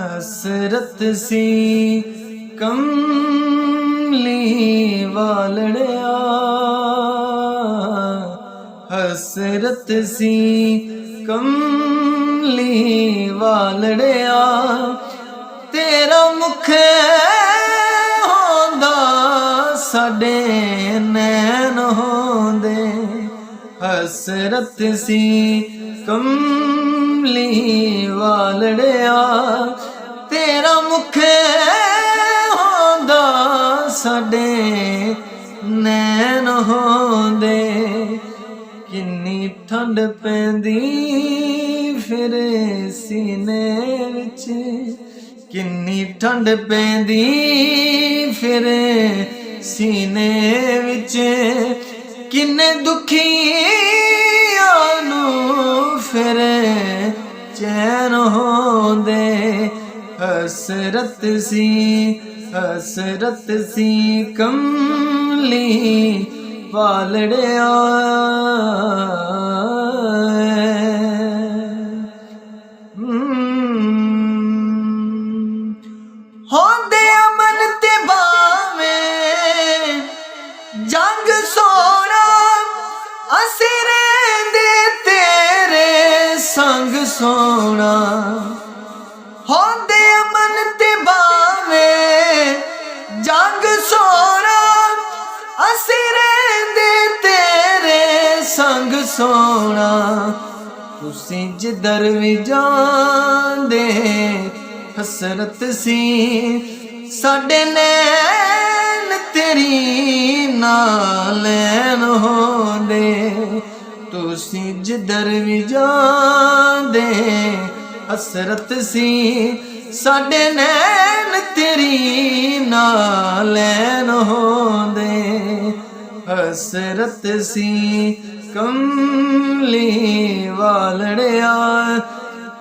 हसरत सी कमली वालड़िया, हसरत सी कमली वालड़िया, तेरा मुख होंदा साडे नैन होंदे। हसरत सी कमली वालड़िया, तेरा मुख होंदा साडे नैन होंदे। किन्नी ठंड पैंदी फिर सीने विच, किन्नी ठंड पैंदी फिर सीने विच, किन्ने दुखियां नूं फिर चैन होंदे। हसरत सी कमली वालड़िया। होंदे अमन ते भावें जंग सोना, असीं रहिंदे तेरे संग सोना। होंदे अमन ते भावें जंग सोना, असीं रहिंदे तेरे संग सोना। तुसीं जिधर भी जांदे हसरत सी साडे नैन तेरी नालैन होंदे। तुसीं जिधर भी जांदे हसरत सी साडे नैन तेरी नालैन होंदे। हसरत सी कमली वालड़िया,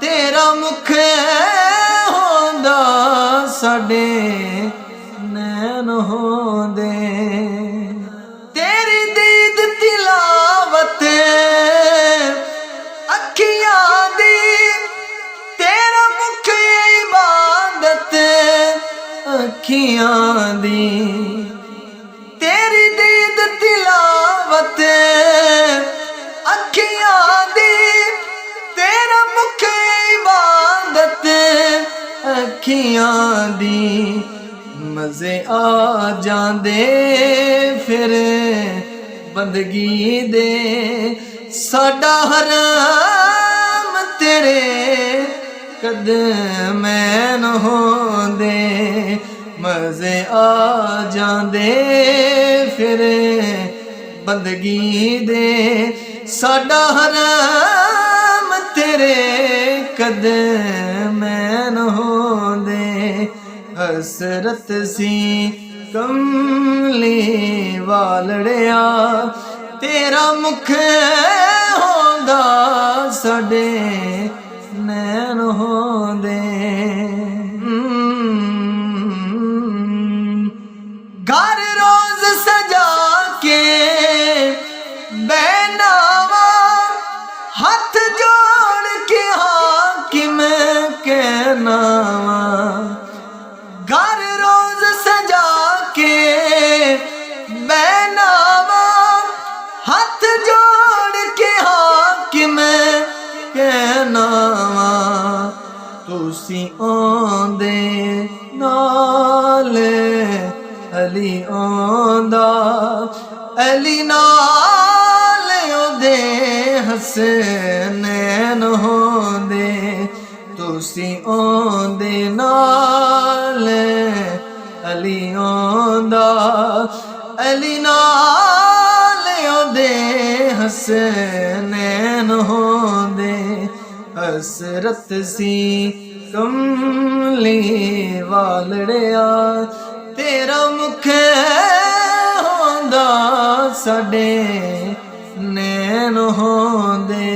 तेरा मुख होंदा साडे नैन होंदे। तेरी दीद तिलावत अखियां दी, तेरा मुख इबादत अखियां दी। तेरी दीद तिलावत अखियां दी, तेरा मुख इबादत अखियां दी। मज़े आ जांदे फिर बंदगी दे, साडा हराम तेरे कदमैन होंदे। मज़े आ जांदे फिर बंदगी दे, साडा हराम तेरे कदमैन होंदे। हसरत सी कमली वालड़िया, तेरा मुख होंदा साडे नैन होंदे। घर रोज सजा के बैनावा, हाथ जोड़ के हाकिम कहनावा। घर रोज सजा के बैनावा, हाथ जोड़ के हाकिम कहनावा। तुसीं आंदे नाल अली आंदा, अली नाल ओदे हसनैन होंदे। तुसीं आंदे नाल अली आंदा, अली नाल ओदे हसनैन होंदे। हसरत सी कमली वालड़िया, तेरा मुख होंदा साडे नैन होंदे।